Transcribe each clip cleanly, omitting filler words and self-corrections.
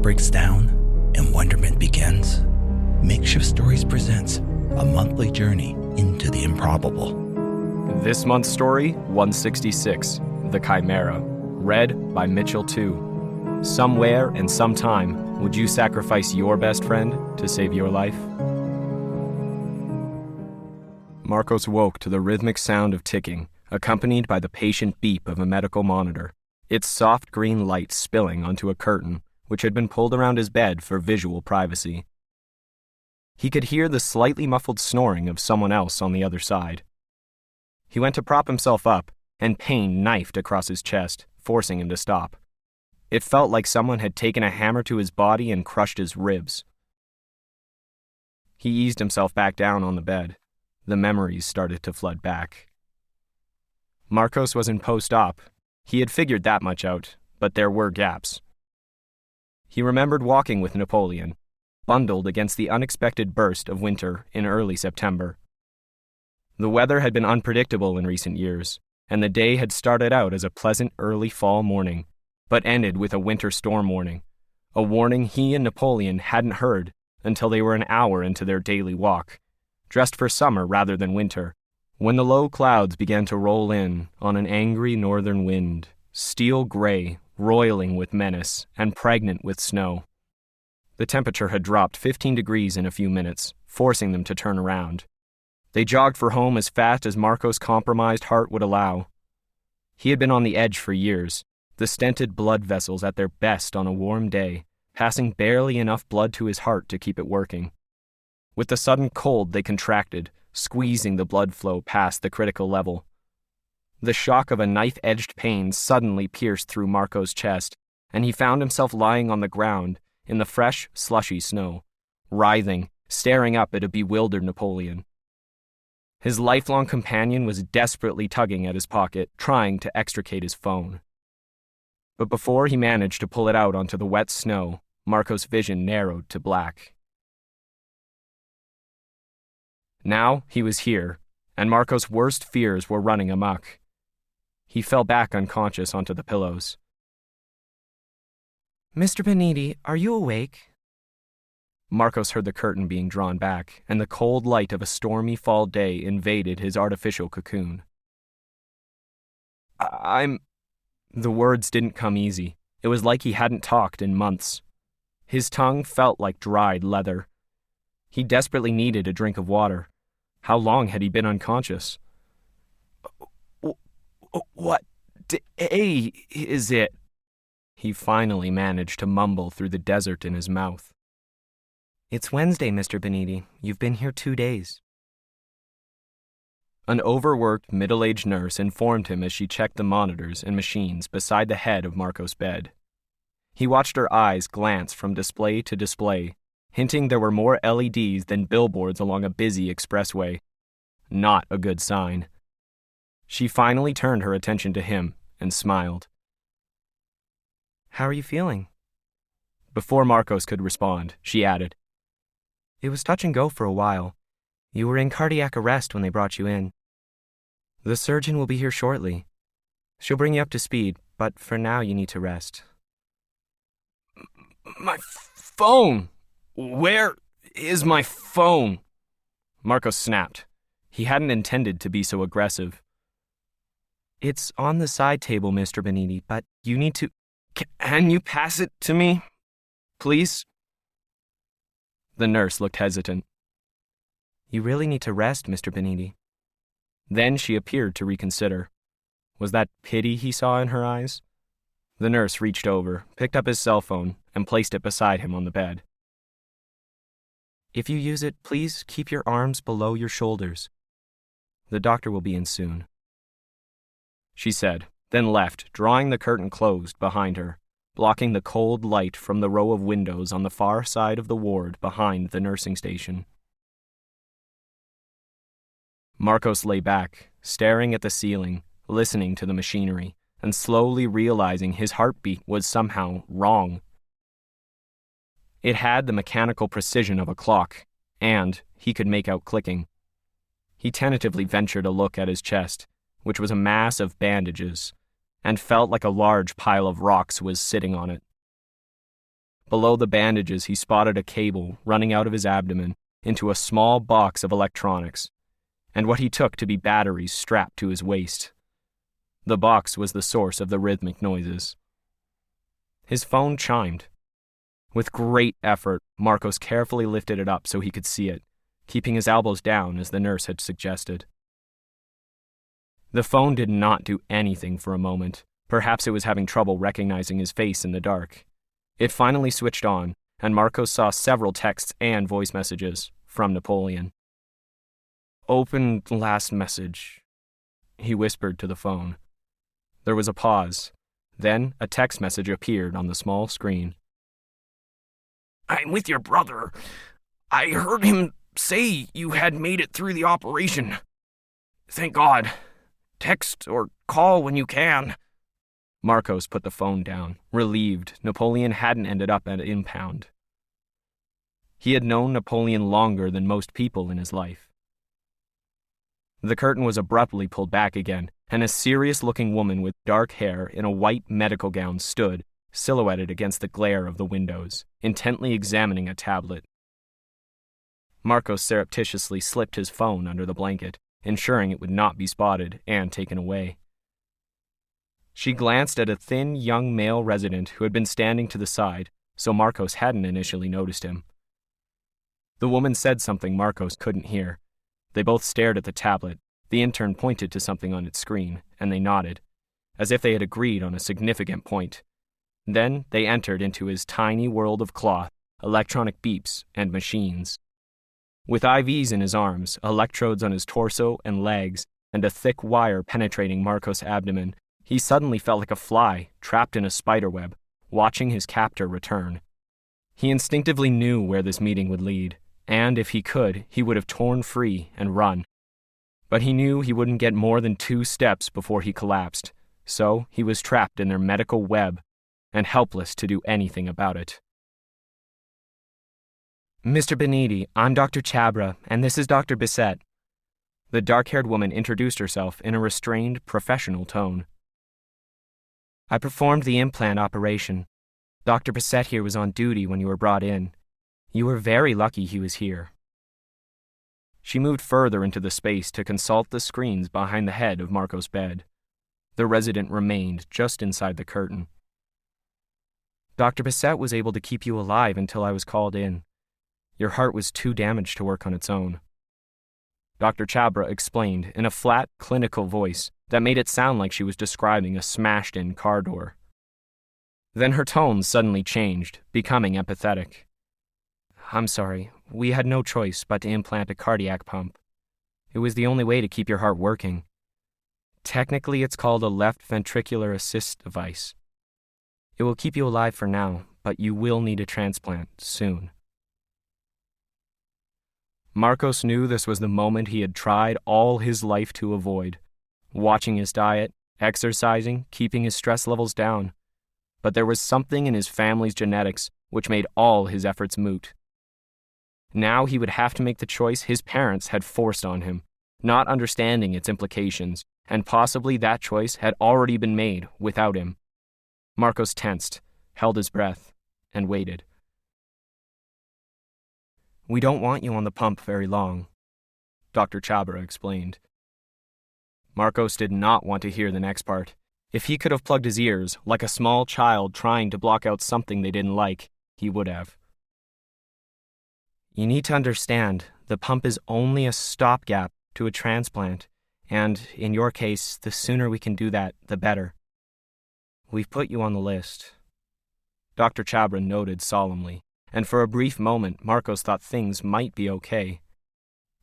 breaks down and wonderment begins, Makeshift Stories presents a monthly journey into the improbable. This month's story, 166, The Chimera, read by Mitchell Tew. Somewhere and sometime, would you sacrifice your best friend to save your life? Marcos woke to the rhythmic sound of ticking, accompanied by the patient beep of a medical monitor, its soft green light spilling onto a curtain, which had been pulled around his bed for visual privacy. He could hear the slightly muffled snoring of someone else on the other side. He went to prop himself up, and pain knifed across his chest, forcing him to stop. It felt like someone had taken a hammer to his body and crushed his ribs. He eased himself back down on the bed. The memories started to flood back. Marcos was in post-op. He had figured that much out, but there were gaps. He remembered walking with Napoleon, bundled against the unexpected burst of winter in early September. The weather had been unpredictable in recent years, and the day had started out as a pleasant early fall morning, but ended with a winter storm warning, a warning he and Napoleon hadn't heard until they were an hour into their daily walk, dressed for summer rather than winter, when the low clouds began to roll in on an angry northern wind, steel gray, roiling with menace and pregnant with snow. The temperature had dropped 15 degrees in a few minutes, forcing them to turn around. They jogged for home as fast as Marcos' compromised heart would allow. He had been on the edge for years, the stented blood vessels at their best on a warm day, passing barely enough blood to his heart to keep it working. With the sudden cold, they contracted, squeezing the blood flow past the critical level. The shock of a knife-edged pain suddenly pierced through Marcos' chest, and he found himself lying on the ground in the fresh, slushy snow, writhing, staring up at a bewildered Napoleon. His lifelong companion was desperately tugging at his pocket, trying to extricate his phone. But before he managed to pull it out onto the wet snow, Marcos' vision narrowed to black. Now he was here, and Marcos' worst fears were running amok. He fell back unconscious onto the pillows. Mr. Beniti, are you awake? Marcos heard the curtain being drawn back, and the cold light of a stormy fall day invaded his artificial cocoon. The words didn't come easy. It was like he hadn't talked in months. His tongue felt like dried leather. He desperately needed a drink of water. How long had he been unconscious? What day is it? He finally managed to mumble through the desert in his mouth. It's Wednesday, Mr. Beniti. You've been here 2 days. An overworked, middle-aged nurse informed him as she checked the monitors and machines beside the head of Marcos' bed. He watched her eyes glance from display to display, hinting there were more LEDs than billboards along a busy expressway. Not a good sign. She finally turned her attention to him and smiled. How are you feeling? Before Marcos could respond, she added, It was touch and go for a while. You were in cardiac arrest when they brought you in. The surgeon will be here shortly. She'll bring you up to speed, but for now you need to rest. My phone! Where is my phone? Marcos snapped. He hadn't intended to be so aggressive. It's on the side table, Mr. Beniti, but you need to... Can you pass it to me, please? The nurse looked hesitant. You really need to rest, Mr. Beniti. Then she appeared to reconsider. Was that pity he saw in her eyes? The nurse reached over, picked up his cell phone, and placed it beside him on the bed. If you use it, please keep your arms below your shoulders. The doctor will be in soon, she said, then left, drawing the curtain closed behind her, blocking the cold light from the row of windows on the far side of the ward behind the nursing station. Marcos lay back, staring at the ceiling, listening to the machinery, and slowly realizing his heartbeat was somehow wrong. It had the mechanical precision of a clock, and he could make out clicking. He tentatively ventured a look at his chest, which was a mass of bandages, and felt like a large pile of rocks was sitting on it. Below the bandages, he spotted a cable running out of his abdomen into a small box of electronics, and what he took to be batteries strapped to his waist. The box was the source of the rhythmic noises. His phone chimed. With great effort, Marcos carefully lifted it up so he could see it, keeping his elbows down as the nurse had suggested. The phone did not do anything for a moment. Perhaps it was having trouble recognizing his face in the dark. It finally switched on, and Marcos saw several texts and voice messages from Napoleon. "Open last message," he whispered to the phone. There was a pause. Then a text message appeared on the small screen. "I'm with your brother. I heard him say you had made it through the operation. Thank God. Text or call when you can." Marcos put the phone down, relieved Napoleon hadn't ended up at impound. He had known Napoleon longer than most people in his life. The curtain was abruptly pulled back again, and a serious-looking woman with dark hair in a white medical gown stood, silhouetted against the glare of the windows, intently examining a tablet. Marcos surreptitiously slipped his phone under the blanket, ensuring it would not be spotted and taken away. She glanced at a thin young male resident who had been standing to the side, so Marcos hadn't initially noticed him. The woman said something Marcos couldn't hear. They both stared at the tablet. The intern pointed to something on its screen, and they nodded, as if they had agreed on a significant point. Then they entered into his tiny world of cloth, electronic beeps, and machines. With IVs in his arms, electrodes on his torso and legs, and a thick wire penetrating Marcos' abdomen, he suddenly felt like a fly trapped in a spiderweb, watching his captor return. He instinctively knew where this meeting would lead, and if he could, he would have torn free and run. But he knew he wouldn't get more than 2 steps before he collapsed, so he was trapped in their medical web and helpless to do anything about it. "Mr. Beniti, I'm Dr. Chabra, and this is Dr. Bissett." The dark-haired woman introduced herself in a restrained, professional tone. "I performed the implant operation. Dr. Bissett here was on duty when you were brought in. You were very lucky he was here." She moved further into the space to consult the screens behind the head of Marcos' bed. The resident remained just inside the curtain. "Dr. Bissett was able to keep you alive until I was called in. Your heart was too damaged to work on its own." Dr. Chabra explained in a flat, clinical voice that made it sound like she was describing a smashed-in car door. Then her tone suddenly changed, becoming empathetic. "I'm sorry. We had no choice but to implant a cardiac pump. It was the only way to keep your heart working. Technically, it's called a left ventricular assist device. It will keep you alive for now, but you will need a transplant soon." Marcos knew this was the moment he had tried all his life to avoid, watching his diet, exercising, keeping his stress levels down. But there was something in his family's genetics which made all his efforts moot. Now he would have to make the choice his parents had forced on him, not understanding its implications, and possibly that choice had already been made without him. Marcos tensed, held his breath, and waited. "We don't want you on the pump very long," Dr. Chabra explained. Marcos did not want to hear the next part. If he could have plugged his ears, like a small child trying to block out something they didn't like, he would have. "You need to understand, the pump is only a stopgap to a transplant, and, in your case, the sooner we can do that, the better. We've put you on the list." Dr. Chabra nodded solemnly, and for a brief moment Marcos thought things might be okay.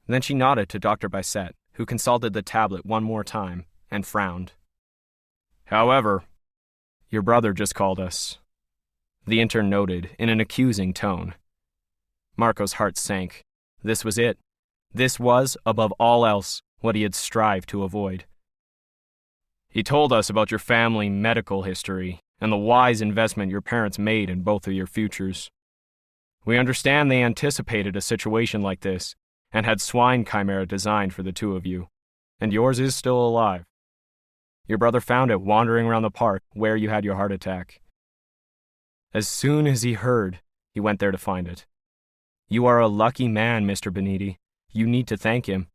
Then she nodded to Dr. Bissett, who consulted the tablet one more time and frowned. "However, your brother just called us." The intern noted in an accusing tone. Marcos' heart sank. This was it. This was, above all else, what he had strived to avoid. "He told us about your family medical history and the wise investment your parents made in both of your futures. We understand they anticipated a situation like this and had swine chimera designed for the 2 of you, and yours is still alive. Your brother found it wandering around the park where you had your heart attack. As soon as he heard, he went there to find it. You are a lucky man, Mr. Beniti. You need to thank him.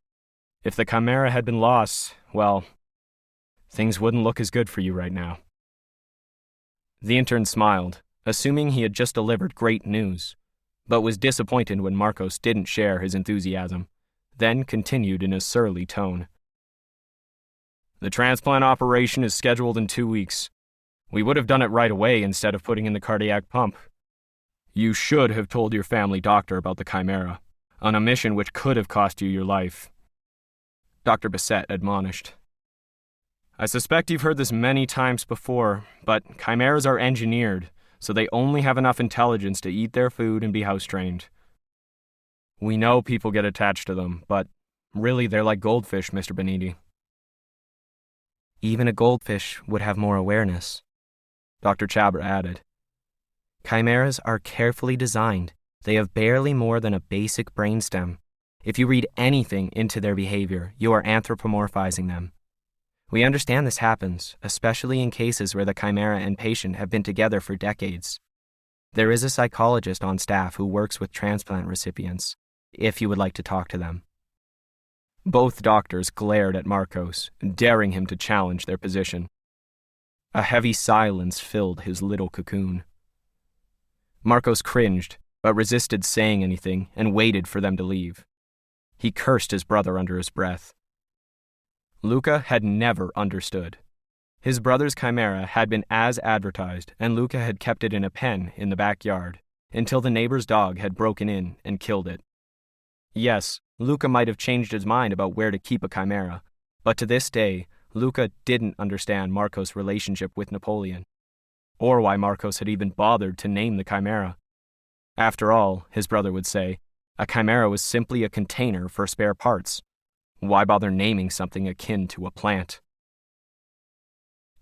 If the Chimera had been lost, well, things wouldn't look as good for you right now. The intern smiled, assuming he had just delivered great news, but was disappointed when Marcos didn't share his enthusiasm, then continued in a surly tone. The transplant operation is scheduled in 2 weeks. We would have done it right away instead of putting in the cardiac pump. You should have told your family doctor about the Chimera, on a mission which could have cost you your life, Dr. Bissett admonished. I suspect you've heard this many times before, but chimeras are engineered, so they only have enough intelligence to eat their food and be house-trained. We know people get attached to them, but really they're like goldfish, Mr. Beniti. Even a goldfish would have more awareness, Dr. Chabra added. Chimeras are carefully designed. They have barely more than a basic brainstem. If you read anything into their behavior, you are anthropomorphizing them. We understand this happens, especially in cases where the chimera and patient have been together for decades. There is a psychologist on staff who works with transplant recipients, if you would like to talk to them. Both doctors glared at Marcos, daring him to challenge their position. A heavy silence filled his little cocoon. Marcos cringed, but resisted saying anything and waited for them to leave. He cursed his brother under his breath. Luca had never understood. His brother's chimera had been as advertised, and Luca had kept it in a pen in the backyard until the neighbor's dog had broken in and killed it. Yes, Luca might have changed his mind about where to keep a chimera, but to this day, Luca didn't understand Marcos' relationship with Napoleon, or why Marcos had even bothered to name the chimera. After all, his brother would say, a chimera was simply a container for spare parts. Why bother naming something akin to a plant?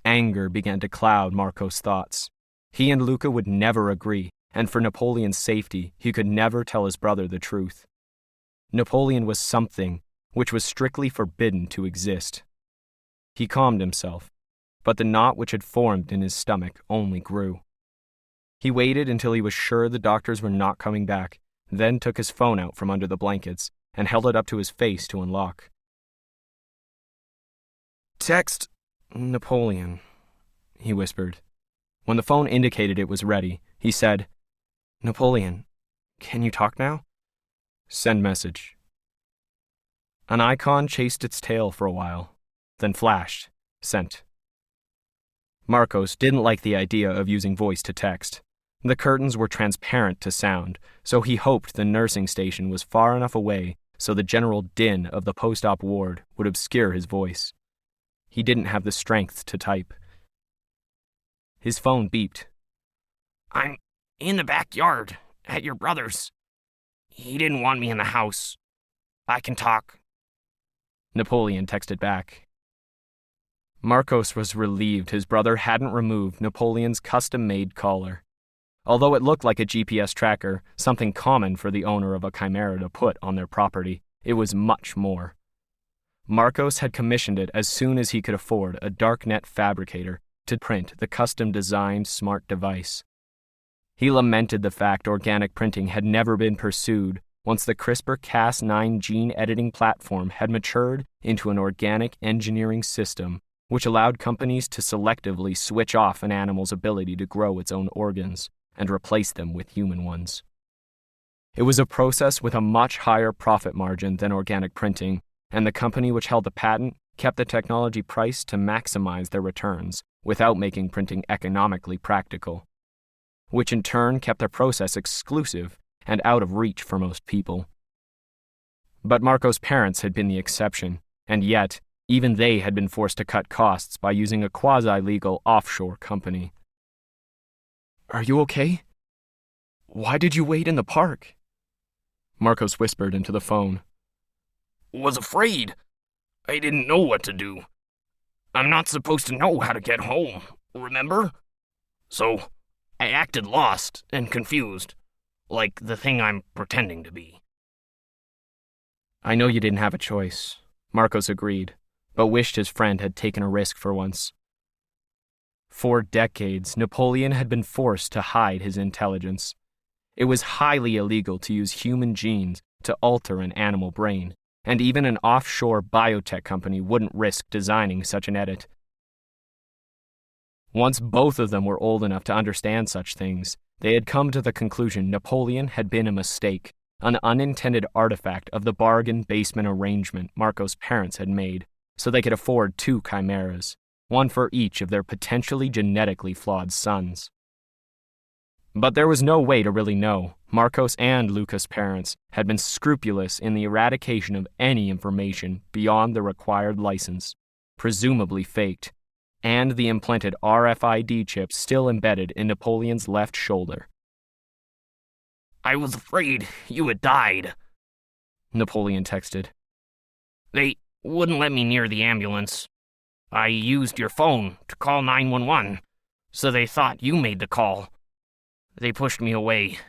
Anger began to cloud Marcos' thoughts. He and Luca would never agree, and for Napoleon's safety, he could never tell his brother the truth. Napoleon was something which was strictly forbidden to exist. He calmed himself, but the knot which had formed in his stomach only grew. He waited until he was sure the doctors were not coming back, then took his phone out from under the blankets and held it up to his face to unlock. Text Napoleon, he whispered. When the phone indicated it was ready, he said, Napoleon, can you talk now? Send message. An icon chased its tail for a while, then flashed, sent. Marcos didn't like the idea of using voice to text. The curtains were transparent to sound, so he hoped the nursing station was far enough away so the general din of the post-op ward would obscure his voice. He didn't have the strength to type. His phone beeped. I'm in the backyard, at your brother's. He didn't want me in the house. I can talk. Napoleon texted back. Marcos was relieved his brother hadn't removed Napoleon's custom-made collar. Although it looked like a GPS tracker, something common for the owner of a chimera to put on their property, it was much more. Marcos had commissioned it as soon as he could afford a darknet fabricator to print the custom-designed smart device. He lamented the fact organic printing had never been pursued once the CRISPR-Cas9 gene editing platform had matured into an organic engineering system which allowed companies to selectively switch off an animal's ability to grow its own organs and replace them with human ones. It was a process with a much higher profit margin than organic printing, and the company which held the patent kept the technology priced to maximize their returns without making printing economically practical, which in turn kept the process exclusive and out of reach for most people. But Marcos' parents had been the exception, and yet even they had been forced to cut costs by using a quasi-legal offshore company. Are you okay? Why did you wait in the park? Marcos whispered into the phone. Was afraid. I didn't know what to do. I'm not supposed to know how to get home, remember? So I acted lost and confused, like the thing I'm pretending to be. I know you didn't have a choice, Marcos agreed, but wished his friend had taken a risk for once. For decades, Napoleon had been forced to hide his intelligence. It was highly illegal to use human genes to alter an animal brain, and even an offshore biotech company wouldn't risk designing such an edit. Once both of them were old enough to understand such things, they had come to the conclusion Napoleon had been a mistake, an unintended artifact of the bargain basement arrangement Marco's parents had made, so they could afford 2 chimeras, one for each of their potentially genetically flawed sons. But there was no way to really know. Marcos and Luca's parents had been scrupulous in the eradication of any information beyond the required license, presumably faked, and the implanted RFID chip still embedded in Napoleon's left shoulder. I was afraid you had died, Napoleon texted. They wouldn't let me near the ambulance. I used your phone to call 911, so they thought you made the call. They pushed me away.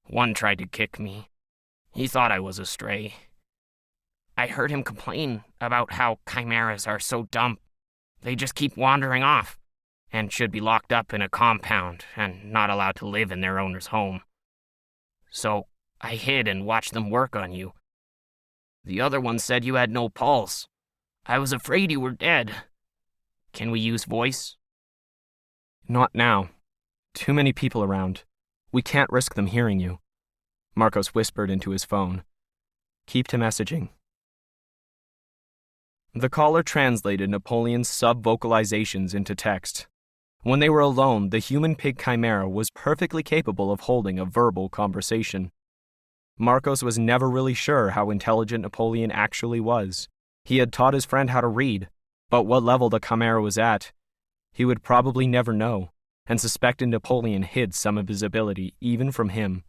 One tried to kick me. He thought I was a stray. I heard him complain about how chimeras are so dumb. They just keep wandering off, and should be locked up in a compound and not allowed to live in their owner's home. So I hid and watched them work on you. The other one said you had no pulse. I was afraid you were dead. Can we use voice? Not now. Too many people around. We can't risk them hearing you. Marcos whispered into his phone. Keep to messaging. The caller translated Napoleon's sub-vocalizations into text. When they were alone, the human pig chimera was perfectly capable of holding a verbal conversation. Marcos was never really sure how intelligent Napoleon actually was. He had taught his friend how to read, but what level the chimera was at, he would probably never know, and suspected Napoleon hid some of his ability even from him.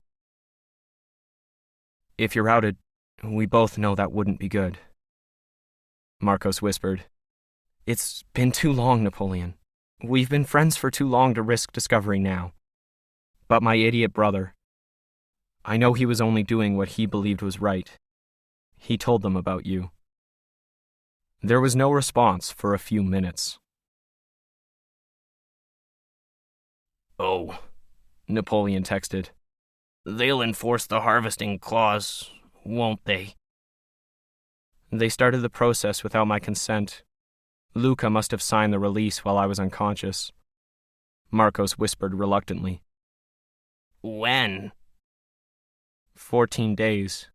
If you're outed, we both know that wouldn't be good, Marcos whispered. It's been too long, Napoleon. We've been friends for too long to risk discovery now. But my idiot brother, I know he was only doing what he believed was right. He told them about you. There was no response for a few minutes. Oh, Napoleon texted. They'll enforce the harvesting clause, won't they? They started the process without my consent. Luca must have signed the release while I was unconscious. Marcos whispered reluctantly. When? 14 days.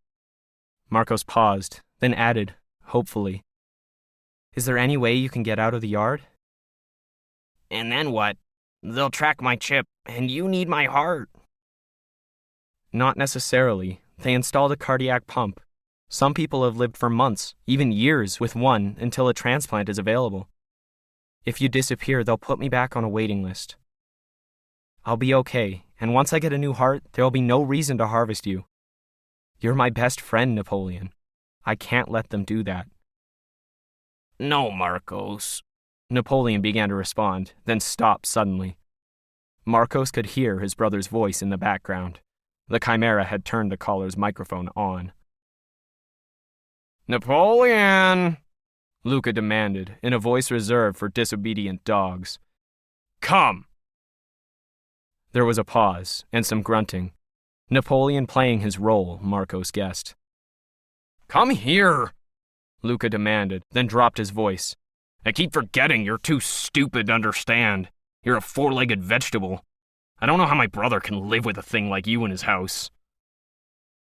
Marcos paused, then added, hopefully. Is there any way you can get out of the yard? And then what? They'll track my chip, and you need my heart. Not necessarily. They installed a cardiac pump. Some people have lived for months, even years, with one until a transplant is available. If you disappear, they'll put me back on a waiting list. I'll be okay, and once I get a new heart, there will be no reason to harvest you. You're my best friend, Napoleon. I can't let them do that. No, Marcos. Napoleon began to respond, then stopped suddenly. Marcos could hear his brother's voice in the background. The chimera had turned the caller's microphone on. Napoleon! Luca demanded, in a voice reserved for disobedient dogs. Come! There was a pause, and some grunting. Napoleon playing his role, Marcos guessed. Come here! Luca demanded, then dropped his voice. I keep forgetting you're too stupid to understand. You're a four-legged vegetable. I don't know how my brother can live with a thing like you in his house.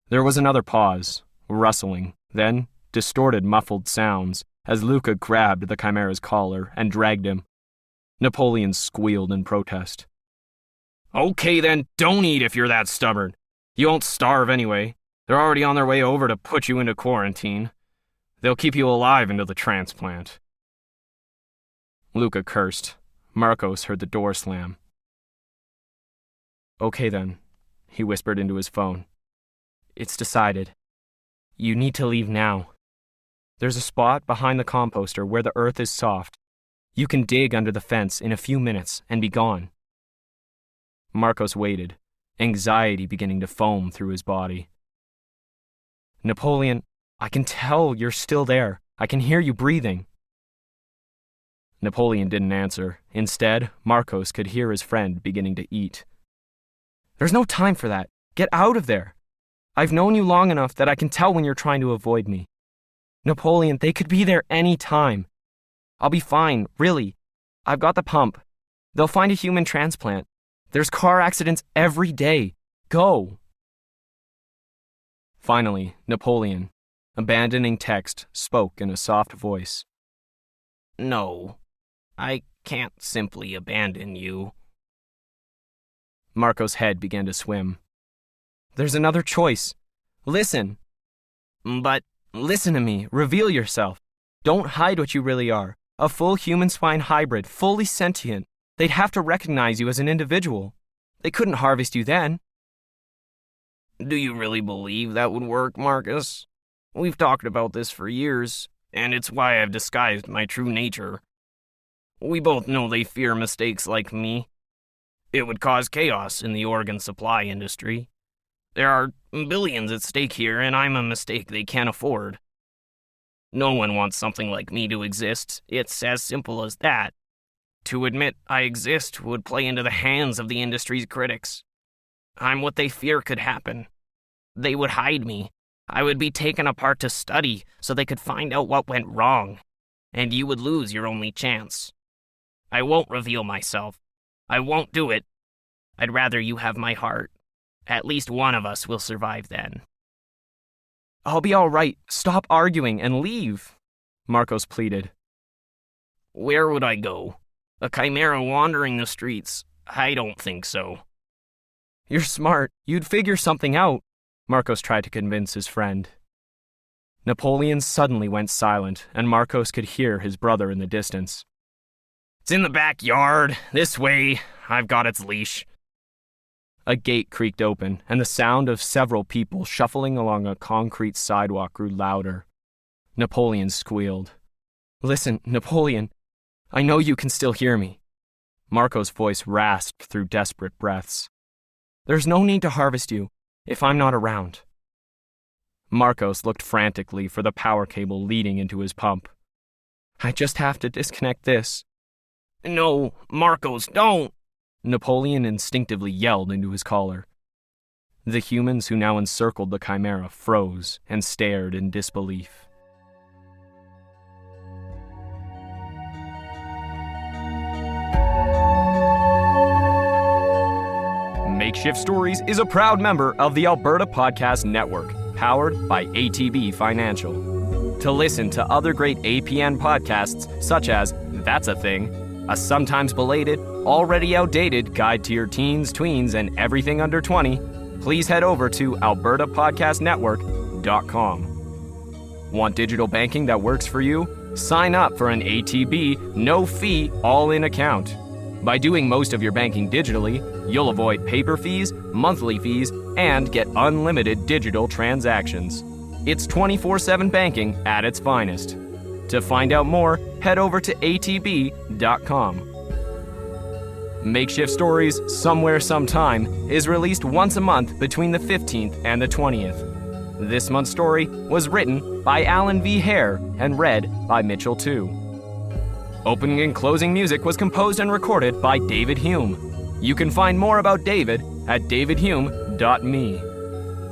There was another pause, rustling, then distorted muffled sounds as Luca grabbed the chimera's collar and dragged him. Napoleon squealed in protest. Okay then, don't eat if you're that stubborn. You won't starve anyway. They're already on their way over to put you into quarantine. They'll keep you alive until the transplant. Luca cursed. Marcos heard the door slam. Okay then, he whispered into his phone. It's decided. You need to leave now. There's a spot behind the composter where the earth is soft. You can dig under the fence in a few minutes and be gone. Marcos waited, anxiety beginning to foam through his body. Napoleon, I can tell you're still there. I can hear you breathing. Napoleon didn't answer. Instead, Marcos could hear his friend beginning to eat. There's no time for that. Get out of there. I've known you long enough that I can tell when you're trying to avoid me. Napoleon, they could be there any time. I'll be fine, really. I've got the pump. They'll find a human transplant. There's car accidents every day. Go. Finally, Napoleon, abandoning text, spoke in a soft voice. No, I can't simply abandon you. Marco's head began to swim. There's another choice. Listen. But listen to me. Reveal yourself. Don't hide what you really are. A full human-swine hybrid, fully sentient. They'd have to recognize you as an individual. They couldn't harvest you then. Do you really believe that would work, Marcus? We've talked about this for years, and it's why I've disguised my true nature. We both know they fear mistakes like me. It would cause chaos in the organ supply industry. There are billions at stake here, and I'm a mistake they can't afford. No one wants something like me to exist. It's as simple as that. To admit I exist would play into the hands of the industry's critics. I'm what they fear could happen. They would hide me. I would be taken apart to study so they could find out what went wrong, and you would lose your only chance. I won't reveal myself. I won't do it. I'd rather you have my heart. At least one of us will survive then. I'll be all right. Stop arguing and leave, Marcos pleaded. Where would I go? A chimera wandering the streets? I don't think so. You're smart. You'd figure something out, Marcos tried to convince his friend. Napoleon suddenly went silent, and Marcos could hear his brother in the distance. It's in the backyard. This way. I've got its leash. A gate creaked open, and the sound of several people shuffling along a concrete sidewalk grew louder. Napoleon squealed. Listen, Napoleon, I know you can still hear me. Marco's voice rasped through desperate breaths. There's no need to harvest you if I'm not around. Marcos looked frantically for the power cable leading into his pump. I just have to disconnect this. No, Marcos, don't! Napoleon instinctively yelled into his collar. The humans who now encircled the chimera froze and stared in disbelief. Makeshift Stories is a proud member of the Alberta Podcast Network, powered by ATB Financial. To listen to other great APN podcasts such as That's a Thing, a sometimes belated, already outdated guide to your teens, tweens, and everything under 20, please head over to albertapodcastnetwork.com. Want digital banking that works for you? Sign up for an ATB, no-fee, all-in account. By doing most of your banking digitally, you'll avoid paper fees, monthly fees, and get unlimited digital transactions. It's 24/7 banking at its finest. To find out more, head over to atb.com. Makeshift Stories, Somewhere Sometime, is released once a month between the 15th and the 20th. This month's story was written by Alan V. Hare and read by Mitchell Tew. Opening and closing music was composed and recorded by David Hume. You can find more about David at davidhume.me.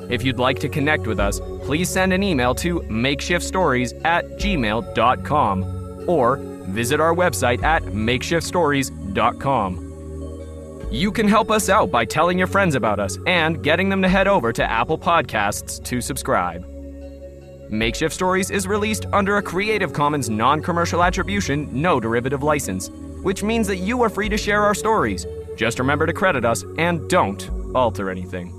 If you'd like to connect with us, please send an email to makeshiftstories@gmail.com or visit our website at makeshiftstories.com. You can help us out by telling your friends about us and getting them to head over to Apple Podcasts to subscribe. Makeshift Stories is released under a Creative Commons non-commercial attribution, no derivative license, which means that you are free to share our stories. Just remember to credit us and don't alter anything.